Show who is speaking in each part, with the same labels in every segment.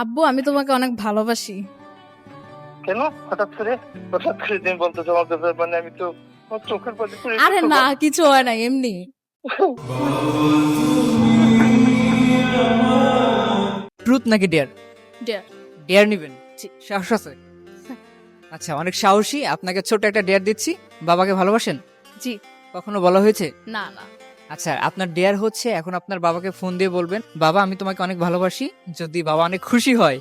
Speaker 1: আব্বু আমি তোমাকে অনেক ভালোবাসি।
Speaker 2: কেন হঠাৎ করে তুমি বলতেছো আমাকে, মানে আমি তো আমার চোখের পানি পড়ে
Speaker 1: আরে
Speaker 2: গেছে
Speaker 1: না,
Speaker 2: মা।
Speaker 1: কিছু হয় না, এমনি।
Speaker 3: ট্রুথ নাকি ডেয়ার?
Speaker 1: Dare,
Speaker 3: ডেয়ার নিবেন?
Speaker 1: জি।
Speaker 3: সাহস আছে? আচ্ছা, অনেক সাহসী। আপনাকে ছোট একটা ডেয়ার দিচ্ছি। বাবাকে ভালোবাসেন?
Speaker 1: জি।
Speaker 3: কখনো বলা হয়েছে?
Speaker 1: না না।
Speaker 3: আচ্ছা, আপনার ডেয়ার হচ্ছে এখন আপনার বাবাকে ফোন দিয়ে বলবেন, বাবা আমি তোমাকে অনেক ভালোবাসি। যদি বাবা অনেক খুশি হয়,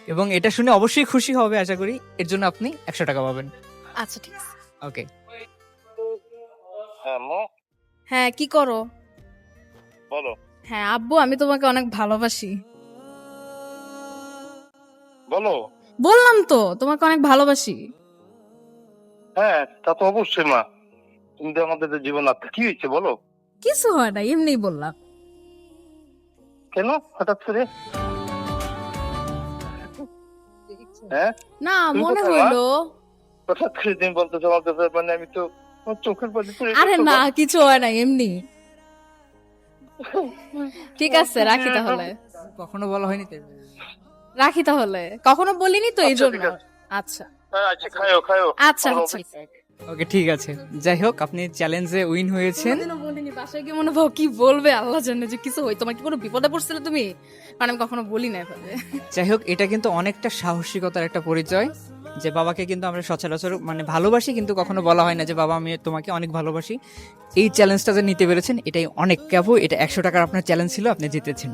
Speaker 3: এবং এটা শুনে অবশ্যই খুশি হবে আশা করি, এর জন্য আপনি 100 টাকা পাবেন।
Speaker 1: আচ্ছা ঠিক আছে।
Speaker 3: ওকে।
Speaker 2: হ্যাঁ মো,
Speaker 1: হ্যাঁ, কি করো?
Speaker 2: বলো।
Speaker 1: হ্যাঁ আব্বু আমি তোমাকে অনেক ভালোবাসি।
Speaker 2: বলো।
Speaker 1: বললাম তো তোমাকে অনেক ভালোবাসি।
Speaker 2: হ্যাঁ তা তো অবশ্যই মা, তুমি তো আমাদের জীবন আত্মা। কি হয়েছে বলো?
Speaker 1: কিছু হয় না, এমনি বললাম।
Speaker 2: কেন হঠাৎ করে? হ্যাঁ
Speaker 1: না,
Speaker 2: তুমি
Speaker 1: মনে
Speaker 2: কোথায়, মা?
Speaker 1: হইলো।
Speaker 2: হঠাৎ করে তুমি বলতেছো আমাকে, মানে আমি তো আমার চোখের পানি পড়ে
Speaker 1: আরে
Speaker 2: গেছে
Speaker 1: না,
Speaker 2: মা।
Speaker 1: কিছু হয় না, এমনি। ঠিক আছে, রাখি তাহলে।
Speaker 3: কখনো বলা হয়নি তো?
Speaker 1: রাখি তাহলে, কখনো বলিনি তো এই
Speaker 2: আচ্ছা,
Speaker 1: জন্য।
Speaker 2: ঠিক আছে।
Speaker 1: আচ্ছা
Speaker 2: হ্যাঁ আচ্ছা, খায়ও খায়ও।
Speaker 1: আচ্ছা
Speaker 2: আমার
Speaker 1: আচ্ছা।
Speaker 2: অফিস-
Speaker 3: ওকে, ঠিক আছে। যাই হোক, আপনি চ্যালেঞ্জে উইন হয়েছেন।
Speaker 1: কোনোদিনও বলিনি, বাসায় গিয়ে মনে ভাব কি বলবে আল্লাহ জানে যে কিছু হই। তোমার কি কোনো বিপদে পড়ছিলে তুমি? মানে আমি কখনো বলি না এভাবে।
Speaker 3: যাই হোক, এটা কিন্তু অনেকটা সাহসিকতার একটা পরিচয়, যে বাবাকে কিন্তু আমরা সচরাচর মানে ভালোবাসি, কিন্তু কখনো বলা হয় না যে বাবা আমি তোমাকে অনেক ভালোবাসি। এই চ্যালেঞ্জটা যে নিতে পেরেছেন এটাই অনেক ক্যাবু। এটা 100 টাকার আপনার চ্যালেঞ্জ ছিল, আপনি জিতেছেন।